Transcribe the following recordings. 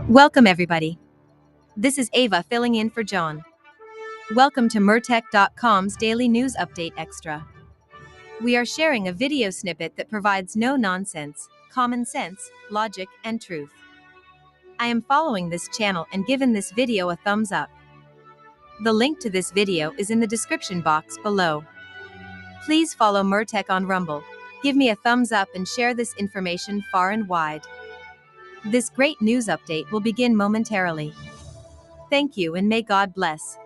Welcome, everybody. This is Ava filling in for John. Welcome to Mertech.com's Daily News Update Extra. We are sharing a video snippet that provides no nonsense, common sense, logic, and truth. I am following this channel and given this video a thumbs up. The link to this video is in the description box below. Please follow Mertech on Rumble. Give me a thumbs up and share this information far and wide. This great news update will begin momentarily. Thank you and may God bless.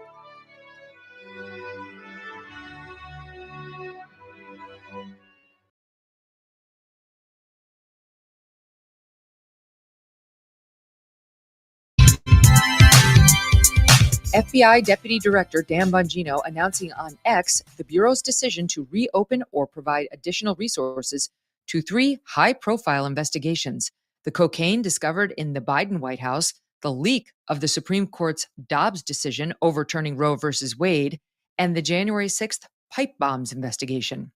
FBI Deputy Director Dan Bongino announcing on X the Bureau's decision to reopen or provide additional resources to 3 high-profile investigations: the cocaine discovered in the Biden White House, the leak of the Supreme Court's Dobbs decision overturning Roe v. Wade, and the January 6th pipe bombs investigation.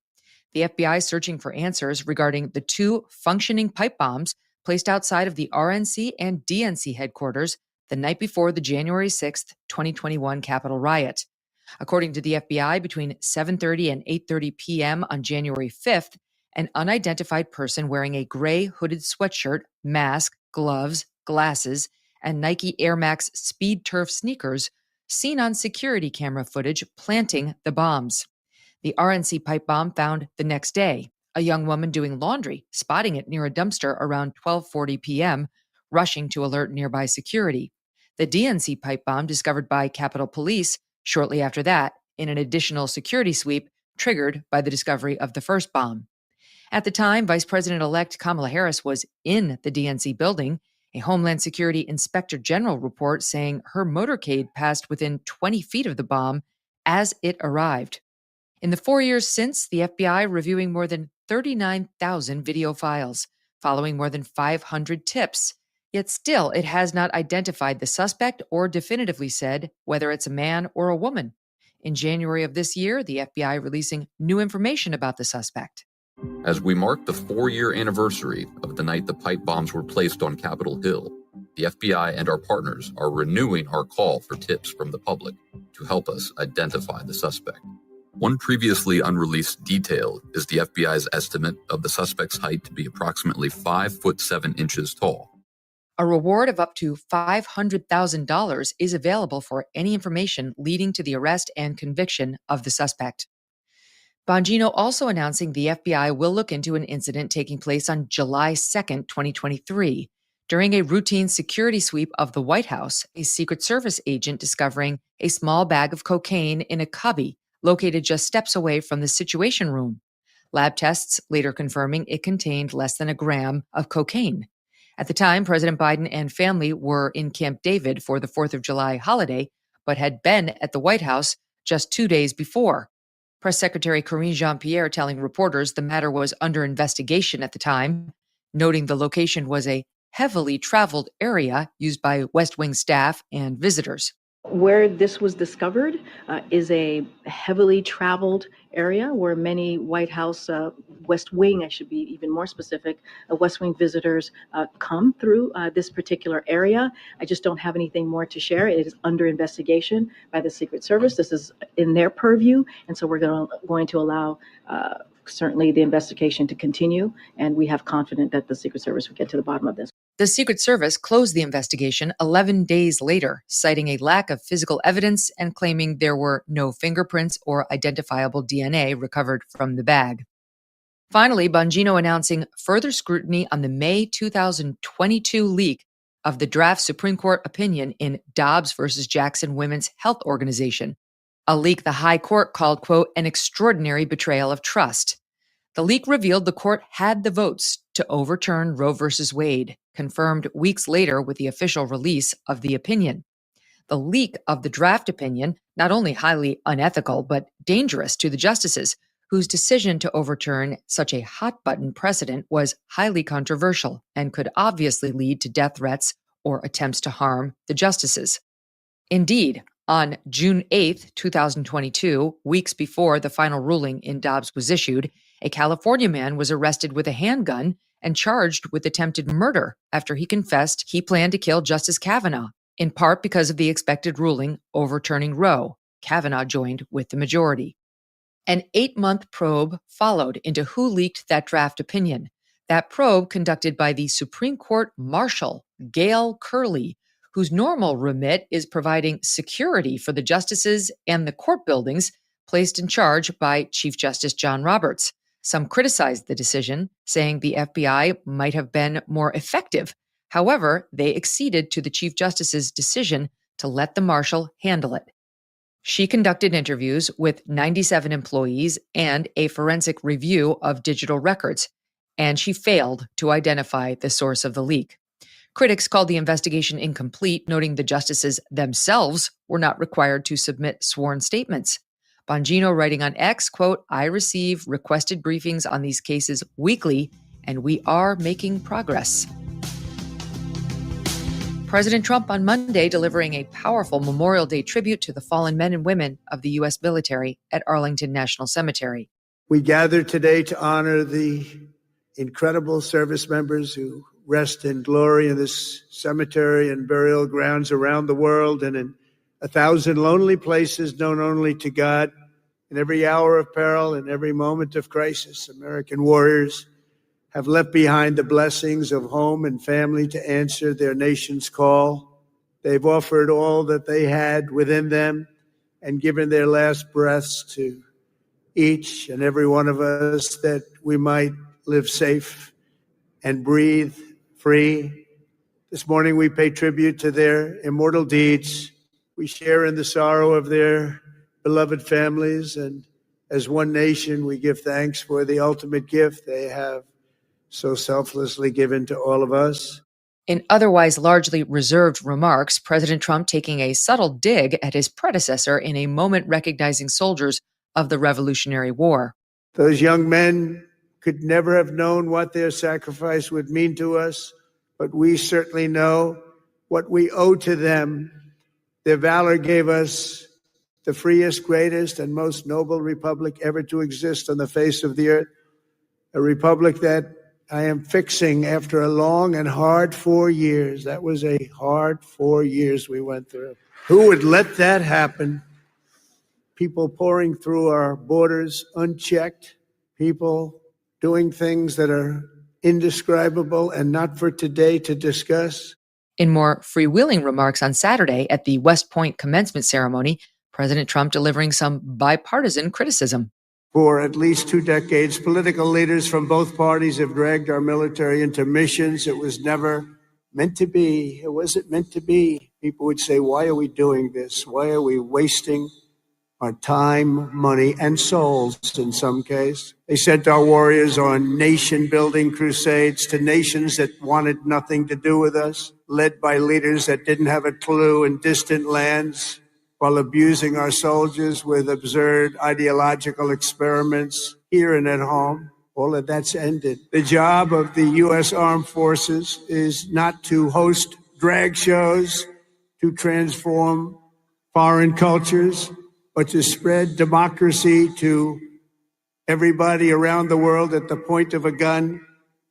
The FBI is searching for answers regarding the 2 functioning pipe bombs placed outside of the RNC and DNC headquarters the night before the January 6th, 2021 Capitol riot. According to the FBI, between 7:30 and 8:30 p.m. on January 5th, an unidentified person wearing a gray hooded sweatshirt, mask, gloves, glasses, and Nike Air Max Speed Turf sneakers seen on security camera footage planting the bombs. The RNC pipe bomb found the next day, a young woman doing laundry, spotting it near a dumpster around 12:40 p.m., rushing to alert nearby security. The DNC pipe bomb discovered by Capitol Police shortly after that in an additional security sweep triggered by the discovery of the first bomb. At the time, Vice President-elect Kamala Harris was in the DNC building, a Homeland Security Inspector General report saying her motorcade passed within 20 feet of the bomb as it arrived. In the 4 years since, the FBI reviewing more than 39,000 video files, following more than 500 tips. Yet still, it has not identified the suspect or definitively said whether it's a man or a woman. In January of this year, the FBI releasing new information about the suspect. As we mark the 4-year anniversary of the night the pipe bombs were placed on Capitol Hill, the FBI and our partners are renewing our call for tips from the public to help us identify the suspect. One previously unreleased detail is the FBI's estimate of the suspect's height to be approximately 5 foot 7 inches tall. A reward of up to $500,000 is available for any information leading to the arrest and conviction of the suspect. Bongino also announcing the FBI will look into an incident taking place on July 2nd, 2023. During a routine security sweep of the White House, a Secret Service agent discovering a small bag of cocaine in a cubby located just steps away from the Situation Room. Lab tests later confirming it contained less than a gram of cocaine. At the time, President Biden and family were in Camp David for the 4th of July holiday, but had been at the White House just 2 days before. Press Secretary Karine Jean-Pierre telling reporters the matter was under investigation at the time, noting the location was a heavily traveled area used by West Wing staff and visitors. Where this was discovered is a heavily traveled area where many White House, West Wing, I should be even more specific, West Wing visitors come through this particular area. I just don't have anything more to share. It is under investigation by the Secret Service. This is in their purview, and so we're going to allow certainly the investigation to continue, and we have confidence that the Secret Service will get to the bottom of this. The Secret Service closed the investigation 11 days later, citing a lack of physical evidence and claiming there were no fingerprints or identifiable DNA recovered from the bag. Finally, Bongino announcing further scrutiny on the May 2022 leak of the draft Supreme Court opinion in Dobbs versus Jackson Women's Health Organization, a leak the High Court called, quote, an extraordinary betrayal of trust. The leak revealed the court had the votes to overturn Roe v. Wade, confirmed weeks later with the official release of the opinion. The leak of the draft opinion, not only highly unethical, but dangerous to the justices, whose decision to overturn such a hot-button precedent was highly controversial and could obviously lead to death threats or attempts to harm the justices. Indeed, on June 8, 2022, weeks before the final ruling in Dobbs was issued, a California man was arrested with a handgun and charged with attempted murder after he confessed he planned to kill Justice Kavanaugh, in part because of the expected ruling overturning Roe. Kavanaugh joined with the majority. An 8-month probe followed into who leaked that draft opinion. That probe, conducted by the Supreme Court Marshal, Gail Curley, whose normal remit is providing security for the justices and the court buildings placed in charge by Chief Justice John Roberts. Some criticized the decision, saying the FBI might have been more effective. However, they acceded to the Chief Justice's decision to let the marshal handle it. She conducted interviews with 97 employees and a forensic review of digital records, and she failed to identify the source of the leak. Critics called the investigation incomplete, noting the justices themselves were not required to submit sworn statements. Bongino writing on X, quote, "I receive requested briefings on these cases weekly, and we are making progress." President Trump on Monday delivering a powerful Memorial Day tribute to the fallen men and women of the U.S. military at Arlington National Cemetery. We gather today to honor the incredible service members who rest in glory in this cemetery and burial grounds around the world and in 1,000 lonely places known only to God. In every hour of peril, in every moment of crisis, American warriors have left behind the blessings of home and family to answer their nation's call. They've offered all that they had within them and given their last breaths to each and every one of us that we might live safe and breathe free. This morning we pay tribute to their immortal deeds. We share in the sorrow of their beloved families, and as one nation we give thanks for the ultimate gift they have so selflessly given to all of us. In otherwise largely reserved remarks, President Trump taking a subtle dig at his predecessor in a moment recognizing soldiers of the Revolutionary War. Those young men could never have known what their sacrifice would mean to us, but we certainly know what we owe to them. Their valor gave us the freest, greatest, and most noble republic ever to exist on the face of the earth, a republic that I am fixing after a long and hard 4 years. That was a hard 4 years we went through. Who would let that happen? People pouring through our borders unchecked, people doing things that are indescribable and not for today to discuss. In more freewheeling remarks on Saturday at the West Point commencement ceremony, President Trump delivering some bipartisan criticism. For at least 2 decades, political leaders from both parties have dragged our military into missions it was never meant to be. It wasn't meant to be. People would say, why are we doing this? Why are we wasting our time, money, and souls in some case? They sent our warriors on nation-building crusades to nations that wanted nothing to do with us, led by leaders that didn't have a clue in distant lands, while abusing our soldiers with absurd ideological experiments here and at home. All of that's ended. The job of the U.S. Armed Forces is not to host drag shows, to transform foreign cultures, but to spread democracy to everybody around the world at the point of a gun.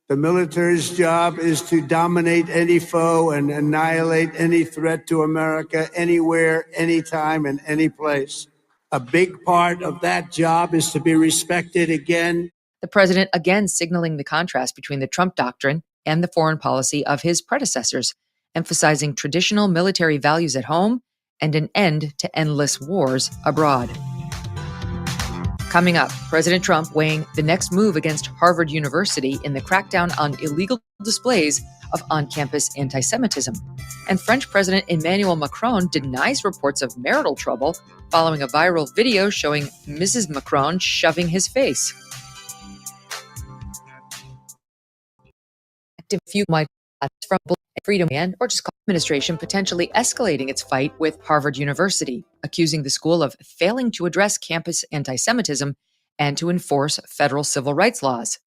The military's job is to dominate any foe and annihilate any threat to America anywhere, anytime, and any place. A big part of that job is to be respected again. The president again signaling the contrast between the Trump doctrine and the foreign policy of his predecessors, emphasizing traditional military values at home and an end to endless wars abroad. Coming up, President Trump weighing the next move against Harvard University in the crackdown on illegal displays of on-campus anti-Semitism. And French President Emmanuel Macron denies reports of marital trouble following a viral video showing Mrs. Macron shoving his face. Active few might from Freedom and or just administration potentially escalating its fight with Harvard University, accusing the school of failing to address campus anti-Semitism and to enforce federal civil rights laws.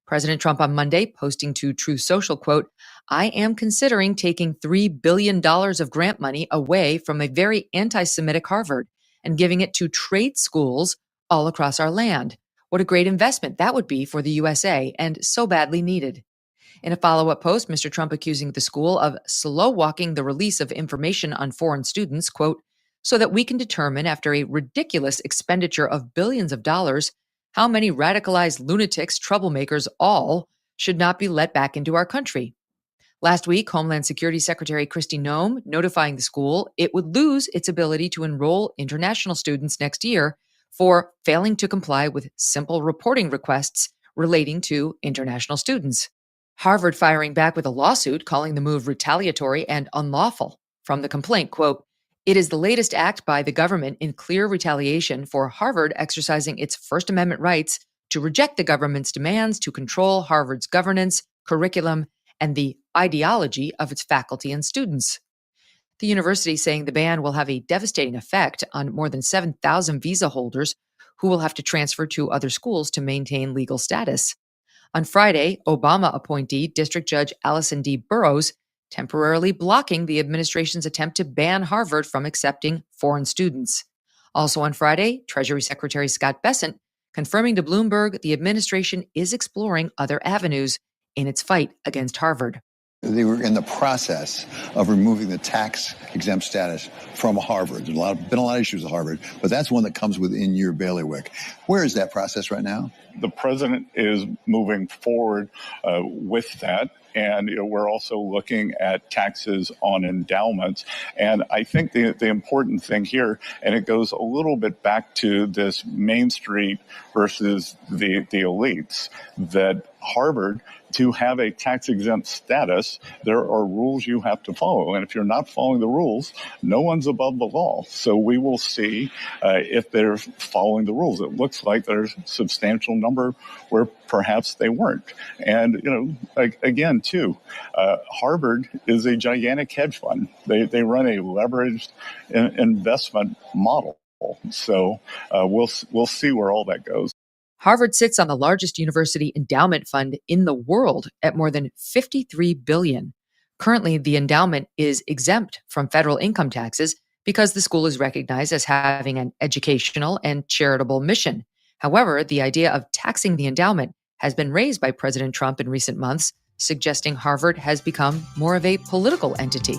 President Trump on Monday posting to Truth Social, quote, "I am considering taking $3 billion of grant money away from a very anti-Semitic Harvard and giving it to trade schools all across our land. What a great investment that would be for the USA and so badly needed." In a follow-up post, Mr. Trump accusing the school of slow-walking the release of information on foreign students, quote, so that we can determine after a ridiculous expenditure of billions of dollars how many radicalized lunatics, troublemakers, all should not be let back into our country. Last week, Homeland Security Secretary Kristi Noem notifying the school it would lose its ability to enroll international students next year for failing to comply with simple reporting requests relating to international students. Harvard firing back with a lawsuit calling the move retaliatory and unlawful. From the complaint, quote, it is the latest act by the government in clear retaliation for Harvard exercising its First Amendment rights to reject the government's demands to control Harvard's governance, curriculum, and the ideology of its faculty and students. The university saying the ban will have a devastating effect on more than 7,000 visa holders who will have to transfer to other schools to maintain legal status. On Friday, Obama appointee District Judge Allison D. Burroughs temporarily blocking the administration's attempt to ban Harvard from accepting foreign students. Also on Friday, Treasury Secretary Scott Bessent confirming to Bloomberg the administration is exploring other avenues in its fight against Harvard. They were in the process of removing the tax-exempt status from Harvard. There's been a lot of issues with Harvard, but that's one that comes within your bailiwick. Where is that process right now? The president is moving forward with that. And we're also looking at taxes on endowments. And I think the important thing here, and it goes a little bit back to this Main Street versus the elites, that Harvard, to have a tax-exempt status, there are rules you have to follow. And if you're not following the rules, no one's above the law. So we will see if they're following the rules. It looks like there's a substantial number where perhaps they weren't. And, again, too, Harvard is a gigantic hedge fund. They run a leveraged investment model. So we'll see where all that goes. Harvard sits on the largest university endowment fund in the world at more than $53 billion. Currently, the endowment is exempt from federal income taxes because the school is recognized as having an educational and charitable mission. However, the idea of taxing the endowment has been raised by President Trump in recent months, suggesting Harvard has become more of a political entity.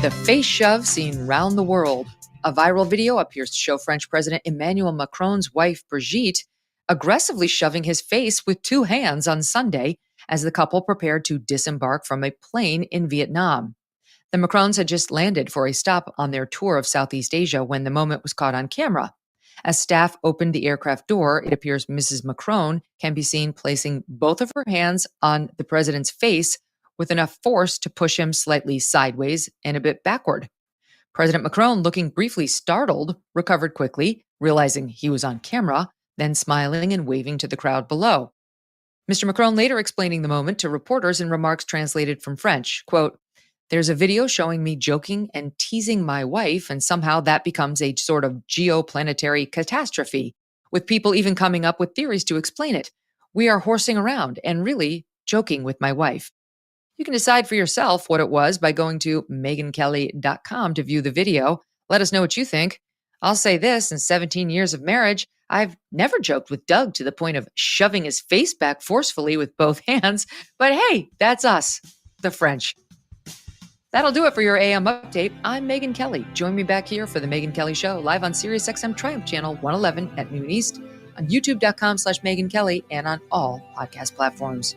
The face shove seen round the world. A viral video appears to show French President Emmanuel Macron's wife, Brigitte, aggressively shoving his face with two hands on Sunday as the couple prepared to disembark from a plane in Vietnam. The Macrons had just landed for a stop on their tour of Southeast Asia when the moment was caught on camera. As staff opened the aircraft door, it appears Mrs. Macron can be seen placing both of her hands on the president's face with enough force to push him slightly sideways and a bit backward. President Macron, looking briefly startled, recovered quickly, realizing he was on camera, then smiling and waving to the crowd below. Mr. Macron later explaining the moment to reporters in remarks translated from French, quote, there's a video showing me joking and teasing my wife, and somehow that becomes a sort of geoplanetary catastrophe, with people even coming up with theories to explain it. We are horsing around and really joking with my wife. You can decide for yourself what it was by going to MegynKelly.com to view the video. Let us know what you think. I'll say this, in 17 years of marriage, I've never joked with Doug to the point of shoving his face back forcefully with both hands. But hey, that's us, the French. That'll do it for your AM update. I'm Megyn Kelly. Join me back here for the Megyn Kelly Show, live on SiriusXM Triumph Channel 111 at noon East, on youtube.com/Megyn Kelly, and on all podcast platforms.